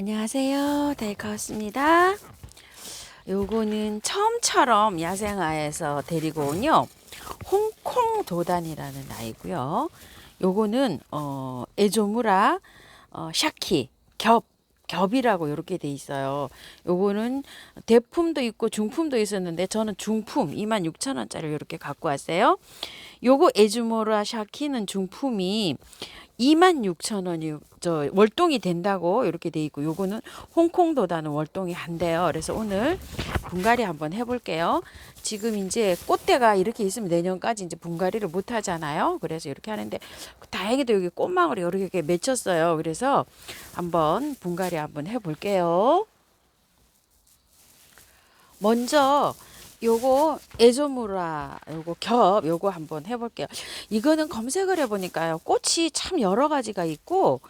안녕하세요. 데이카우스입니다. 요거는 처음처럼 야생화에서 데리고 온요 홍콩 도단이라는 아이고요. 요거는 에조무라 샤키 겹이라고 이렇게 돼 있어요. 요거는 대품도 있고 중품도 있었는데 저는 중품 26,000원짜리 이렇게 갖고 왔어요. 요거 에즈모라 샤키는 중품이 26,000원이 저 월동이 된다고 이렇게 돼 있고, 요거는 홍콩 도다는 월동이 한대요. 그래서 오늘 분갈이 한번 해볼게요. 지금 이제 꽃대가 이렇게 있으면 내년까지 이제 분갈이를 못 하잖아요. 그래서 이렇게 하는데 다행히도 여기 꽃망울이 이렇게 맺혔어요. 그래서 한번 분갈이 한번 해볼게요. 먼저 요거 에조무라 요거 한번 해볼게요. 이거는 검색을 해보니까요, 꽃이 참 여러 가지가 있고,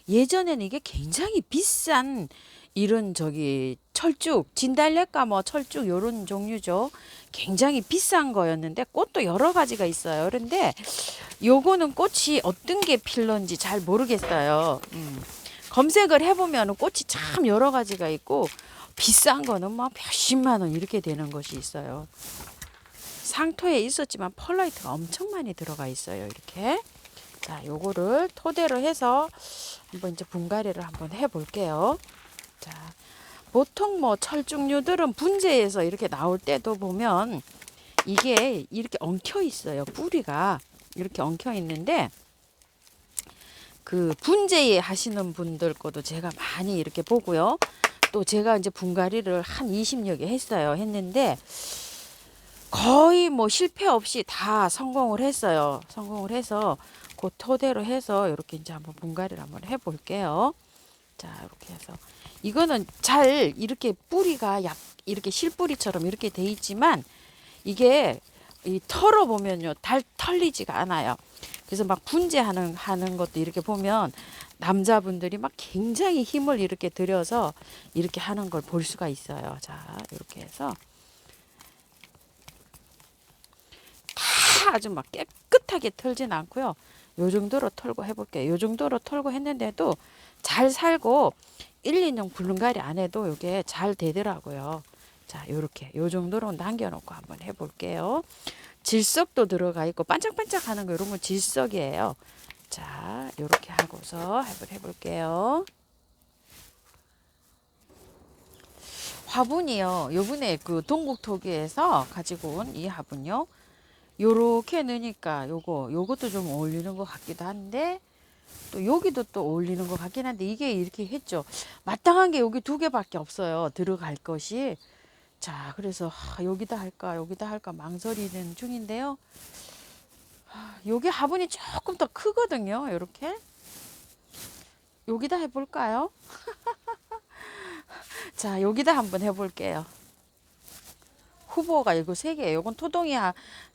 예전에는 이게 굉장히 비싼 이런 철쭉 진달래과 뭐 철쭉 요런 종류죠. 굉장히 비싼 거였는데 꽃도 여러 가지가 있어요. 그런데 요거는 꽃이 어떤 게 필런지 잘 모르겠어요. 검색을 해보면 꽃이 참 여러 가지가 있고, 비싼 거는 뭐 몇십만 원 이렇게 되는 것이 있어요. 상토에 있었지만 펄라이트가 엄청 많이 들어가 있어요. 이렇게. 자, 요거를 토대로 해서 한번 이제 분갈이를 한번 해볼게요. 자, 보통 뭐 철쭉류들은 분재에서 이렇게 나올 때도 보면 이게 이렇게 엉켜 있어요. 뿌리가 이렇게 엉켜 있는데, 그 분재 하시는 분들 것도 제가 많이 이렇게 보고요. 또 제가 이제 분갈이를 한 20여 개 했는데 거의 뭐 실패 없이 다 성공을 했어요. 성공을 해서 그 토대로 해서 이렇게 이제 한번 분갈이를 한번 해볼게요. 자, 이렇게 해서 이거는 잘 이렇게 뿌리가 이렇게 실뿌리처럼 이렇게 돼 있지만, 이게 이 털어보면요 털리지가 않아요. 그래서 막 분재하는 것도 이렇게 보면 남자분들이 막 굉장히 힘을 이렇게 들여서 이렇게 하는 걸 볼 수가 있어요. 자, 이렇게 해서 다 아주 막 깨끗하게 털진 않고요. 요 정도로 털고 해볼게요. 요 정도로 털고 했는데도 잘 살고 1, 2년 분갈이 안 해도 이게 잘 되더라고요. 자, 요렇게 요 정도로 남겨놓고 한번 해볼게요. 질석도 들어가 있고 반짝반짝 하는 거 이런 건 질석이에요. 자, 요렇게 하고서 해볼게요. 화분이요, 요번에 그 동국토기에서 가지고 온 이 화분요, 요렇게 넣으니까 요것도 좀 어울리는 것 같기도 한데, 또 여기도 또 어울리는 것 같긴 한데, 이게 이렇게 했죠. 마땅한 게 여기 두 개밖에 없어요, 들어갈 것이. 자, 그래서 여기다 할까 망설이는 중인데요. 여기 화분이 조금 더 크거든요. 이렇게 여기다 해볼까요? 자, 여기다 한번 해볼게요. 후보가 이거 세 개예요. 이건 토동이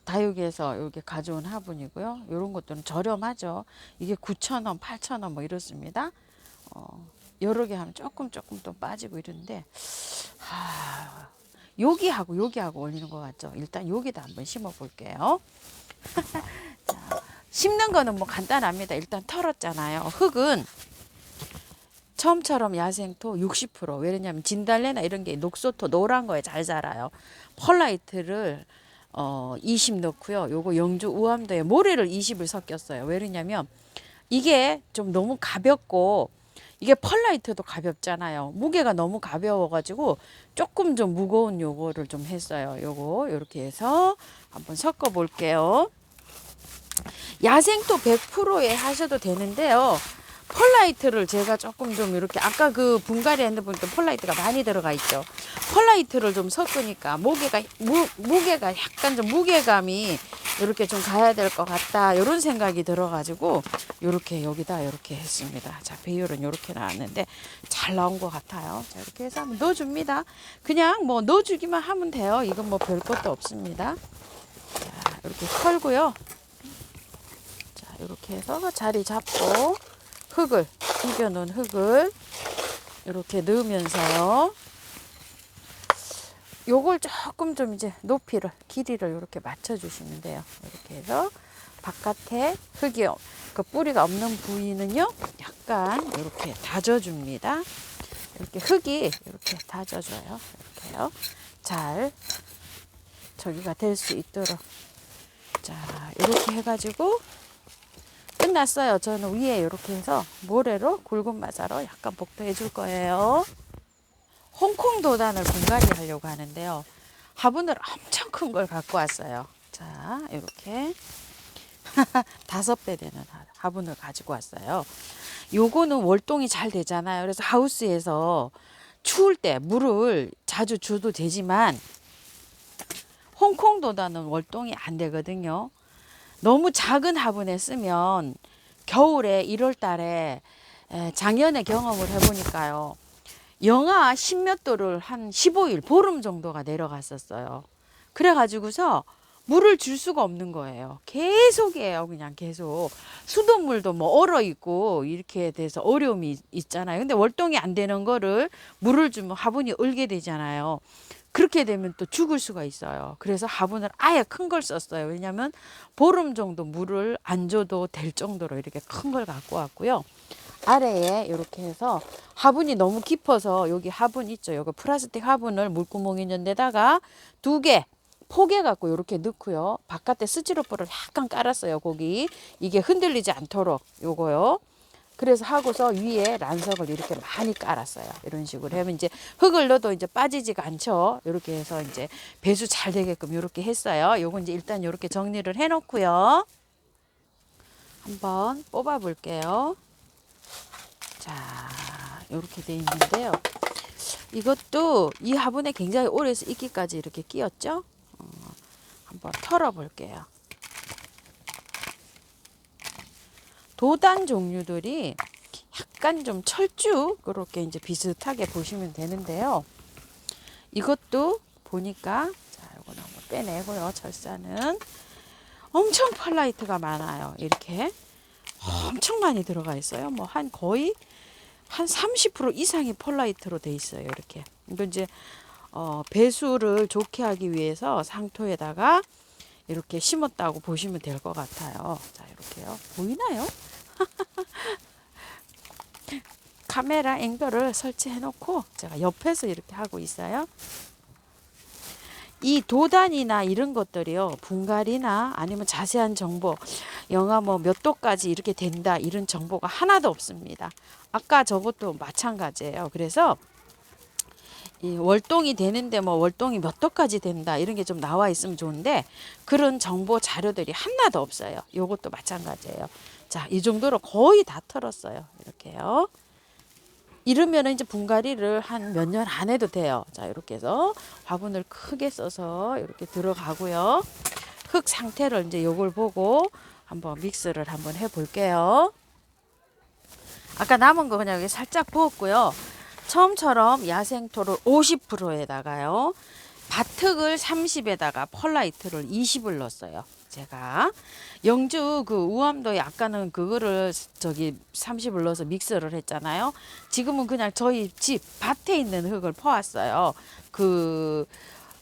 다육에서 이렇게 가져온 화분이고요. 이런 것들은 저렴하죠. 이게 9,000원, 8,000원 뭐 이렇습니다. 여러 개 하면 조금 또 빠지고 이런데, 여기하고 올리는 것 같죠. 일단 여기다 한번 심어 볼게요. 자, 심는 거는 뭐 간단합니다. 일단 털었잖아요. 흙은 처음처럼 야생토 60%. 왜냐면 진달래나 이런 게 녹소토 노란 거에 잘 자라요. 펄라이트를 20 넣고요. 요거 영주 우암도에 모래를 20을 섞였어요. 왜냐면 이게 좀 너무 가볍고, 이게 펄라이트도 가볍잖아요. 무게가 너무 가벼워가지고 조금 좀 무거운 요거를 좀 했어요. 요거 요렇게 해서 한번 섞어 볼게요. 야생토 100%에 하셔도 되는데요, 펄라이트를 제가 조금 좀 이렇게, 아까 그 분갈이 했는데 보니까 펄라이트가 많이 들어가 있죠. 펄라이트를 좀 섞으니까 무게가 약간 좀 무게감이 이렇게 좀 가야 될 것 같다, 이런 생각이 들어가지고 이렇게 여기다 이렇게 했습니다. 자, 배율은 이렇게 나왔는데 잘 나온 것 같아요. 자, 이렇게 해서 한번 넣어줍니다. 그냥 뭐 넣어주기만 하면 돼요. 이건 뭐 별것도 없습니다. 자, 이렇게 털고요. 자, 이렇게 해서 자리 잡고 숨겨놓은 흙을 이렇게 넣으면서요, 요걸 조금 좀 이제 길이를 이렇게 맞춰주시면 돼요. 이렇게 해서 바깥에 흙이 그 뿌리가 없는 부위는요 약간 이렇게 다져줍니다. 이렇게 흙이 이렇게 다져줘요. 이렇게요. 잘 저기가 될 수 있도록. 자, 이렇게 해가지고 끝났어요. 저는 위에 이렇게 해서 모래로 굵은 마사로 약간 복도해 줄 거예요. 홍콩 도단을 분갈이 하려고 하는데요. 화분을 엄청 큰 걸 갖고 왔어요. 자, 이렇게 5배 되는 화분을 가지고 왔어요. 요거는 월동이 잘 되잖아요. 그래서 하우스에서 추울 때 물을 자주 줘도 되지만 홍콩 도단은 월동이 안 되거든요. 너무 작은 화분에 쓰면 겨울에 1월 달에 작년에 경험을 해보니까요. 영하 10몇 도를 한 15일, 보름 정도가 내려갔었어요. 그래가지고서 물을 줄 수가 없는 거예요. 계속이에요. 그냥 계속. 수돗물도 뭐 얼어 있고 이렇게 돼서 어려움이 있잖아요. 근데 월동이 안 되는 거를 물을 주면 화분이 얼게 되잖아요. 그렇게 되면 또 죽을 수가 있어요. 그래서 화분을 아예 큰 걸 썼어요. 왜냐하면 보름 정도 물을 안 줘도 될 정도로 이렇게 큰 걸 갖고 왔고요. 아래에 이렇게 해서 화분이 너무 깊어서 여기 화분 있죠. 여기 플라스틱 화분을 물구멍 있는 데다가 2개 포개 갖고 이렇게 넣고요. 바깥에 스티로폼을 약간 깔았어요. 거기 이게 흔들리지 않도록 요거요. 그래서 하고서 위에 란석을 이렇게 많이 깔았어요. 이런 식으로 하면 이제 흙을 넣어도 이제 빠지지가 않죠. 이렇게 해서 이제 배수 잘 되게끔 이렇게 했어요. 요건 이제 일단 이렇게 정리를 해 놓고요. 한번 뽑아 볼게요. 자, 이렇게 돼 있는데요. 이것도 이 화분에 굉장히 오래 있기까지 이렇게 끼었죠. 한번 털어 볼게요. 도단 종류들이 약간 좀 철쭉 그렇게 이제 비슷하게 보시면 되는데요. 이것도 보니까 자, 이거는 한번 빼내고요. 철사는 엄청 펄라이트가 많아요. 이렇게 엄청 많이 들어가 있어요. 뭐 한 거의 한 30% 이상이 펄라이트로 돼 있어요. 이렇게. 이거 이제 배수를 좋게 하기 위해서 상토에다가 이렇게 심었다고 보시면 될 것 같아요. 자, 이렇게요. 보이나요? 카메라 앵글을 설치해 놓고 제가 옆에서 이렇게 하고 있어요. 이 도단이나 이런 것들이요. 분갈이나 아니면 자세한 정보, 영하 뭐 몇 도까지 이렇게 된다 이런 정보가 하나도 없습니다. 아까 저것도 마찬가지예요. 그래서 이 월동이 되는데 뭐 월동이 몇 도까지 된다 이런 게 좀 나와 있으면 좋은데 그런 정보 자료들이 하나도 없어요. 요것도 마찬가지예요. 자, 이 정도로 거의 다 털었어요. 이렇게요. 이러면 이제 분갈이를 한 몇 년 안 해도 돼요. 자, 이렇게 해서 화분을 크게 써서 이렇게 들어가고요. 흙 상태를 이제 요걸 보고 한번 믹스를 한번 해 볼게요. 아까 남은 거 그냥 여기 살짝 부었고요. 처음처럼 야생토를 50%에다가요. 바특을 30에다가 펄라이트를 20을 넣었어요. 제가 영주 그 우암도에 아까는 그거를 저기 30을 넣어서 믹스를 했잖아요. 지금은 그냥 저희 집 밭에 있는 흙을 퍼왔어요.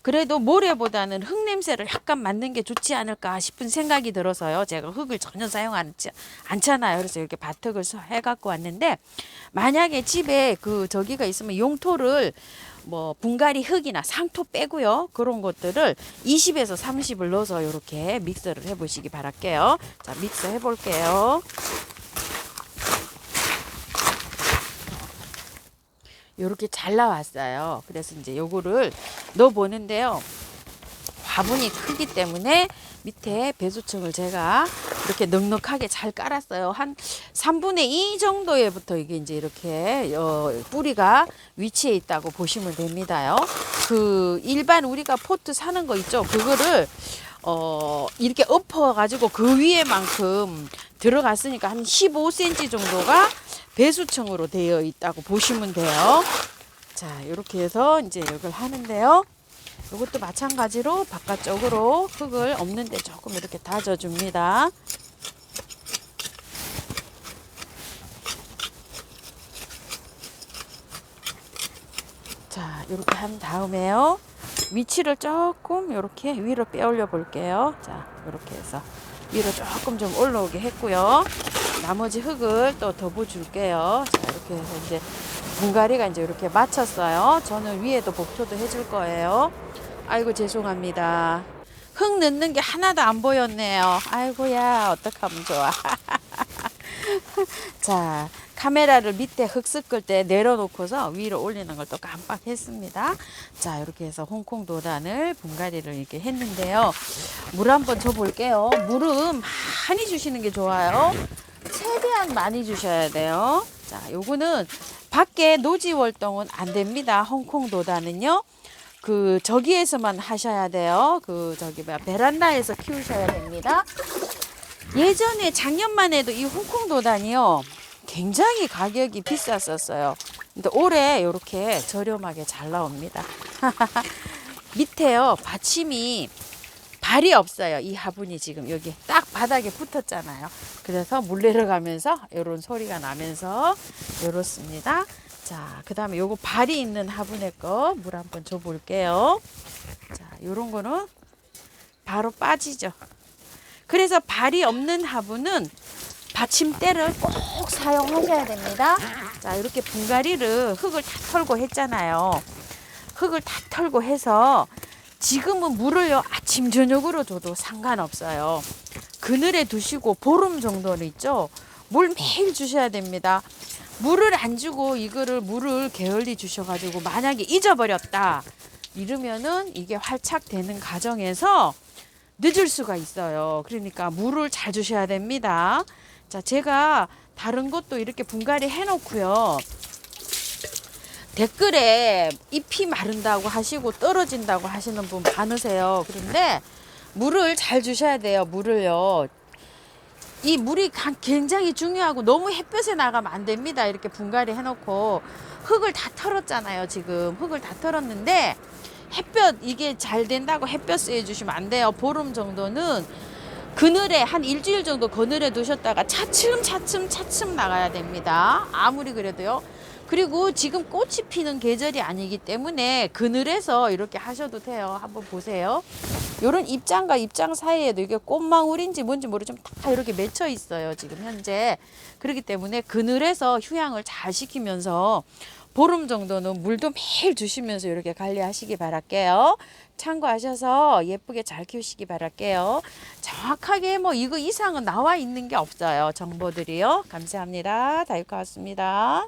그래도 모래보다는 흙 냄새를 약간 맡는 게 좋지 않을까 싶은 생각이 들어서요. 제가 흙을 전혀 사용하지 않잖아요. 그래서 이렇게 밭흙을 해갖고 왔는데 만약에 집에 그 저기가 있으면 용토를 뭐 분갈이 흙이나 상토 빼고요. 그런 것들을 20에서 30을 넣어서 이렇게 믹스를 해보시기 바랄게요. 자, 믹스 해볼게요. 이렇게 잘 나왔어요. 그래서 이제 요거를 넣어 보는데요. 화분이 크기 때문에 밑에 배수층을 제가 이렇게 넉넉하게 잘 깔았어요. 한 3분의 2 정도에부터 이게 이제 이렇게 뿌리가 위치해 있다고 보시면 됩니다요. 그 일반 우리가 포트 사는 거 있죠. 그거를 이렇게 엎어 가지고 그 위에만큼 들어갔으니까 한 15cm 정도가 배수층으로 되어 있다고 보시면 돼요. 자, 이렇게 해서 이제 이걸 하는데요. 이것도 마찬가지로 바깥쪽으로 흙을 없는데 조금 이렇게 다져줍니다. 자, 이렇게 한 다음에요. 위치를 조금 이렇게 위로 빼올려 볼게요. 자, 이렇게 해서 위로 조금 좀 올라오게 했고요. 나머지 흙을 또 덮어 줄게요. 자, 이렇게 이렇게 해서 이제 분갈이가 이제 이렇게 마쳤어요. 저는 위에도 복토도 해줄 거예요. 아이고 죄송합니다. 흙 넣는 게 하나도 안 보였네요. 아이고야 어떡하면 좋아. 자, 카메라를 밑에 흙 섞을 때 내려놓고서 위로 올리는 걸 또 깜빡했습니다. 자, 이렇게 해서 홍콩 도단을 분갈이를 이렇게 했는데요. 물 한번 줘볼게요. 물은 많이 주시는 게 좋아요. 최대한 많이 주셔야 돼요. 자, 요거는 밖에 노지 월동은 안 됩니다. 홍콩 도단은요. 그 저기에서만 하셔야 돼요. 그 저기 뭐야 베란다에서 키우셔야 됩니다. 예전에 작년만 해도 이 홍콩 도단이요 굉장히 가격이 비쌌었어요. 근데 올해 이렇게 저렴하게 잘 나옵니다. 밑에요 받침이 발이 없어요. 이 화분이 지금 여기 딱 바닥에 붙었잖아요. 그래서 물 내려가면서 이런 소리가 나면서 이렇습니다. 자, 그 다음에 요거 발이 있는 화분의 거 물 한번 줘 볼게요. 자, 요런 거는 바로 빠지죠. 그래서 발이 없는 화분은 받침대를 꼭 사용하셔야 됩니다. 자, 이렇게 분갈이를 흙을 다 털고 했잖아요. 흙을 다 털고 해서 지금은 물을요 아침 저녁으로 줘도 상관없어요. 그늘에 두시고 보름 정도는 있죠. 물 매일 주셔야 됩니다. 물을 안 주고 이거를 물을 게을리 주셔가지고 만약에 잊어버렸다 이러면은 이게 활착되는 과정에서 늦을 수가 있어요. 그러니까 물을 잘 주셔야 됩니다. 자, 제가 다른 것도 이렇게 분갈이 해놓고요. 댓글에 잎이 마른다고 하시고 떨어진다고 하시는 분 많으세요. 그런데 물을 잘 주셔야 돼요. 물을요. 이 물이 굉장히 중요하고 너무 햇볕에 나가면 안 됩니다. 이렇게 분갈이 해놓고 흙을 다 털었잖아요. 지금 흙을 다 털었는데 햇볕 이게 잘 된다고 햇볕 쐬주시면 안 돼요. 보름 정도는 그늘에 한 일주일 정도 그늘에 두셨다가 차츰 나가야 됩니다. 아무리 그래도요. 그리고 지금 꽃이 피는 계절이 아니기 때문에 그늘에서 이렇게 하셔도 돼요. 한번 보세요. 요런 입장과 입장 사이에도 이게 꽃망울인지 뭔지 모르지만 다 이렇게 맺혀 있어요. 지금 현재. 그렇기 때문에 그늘에서 휴양을 잘 시키면서 보름 정도는 물도 매일 주시면서 이렇게 관리하시기 바랄게요. 참고하셔서 예쁘게 잘 키우시기 바랄게요. 정확하게 뭐 이거 이상은 나와 있는 게 없어요. 정보들이요. 감사합니다. 다육화 왔습니다.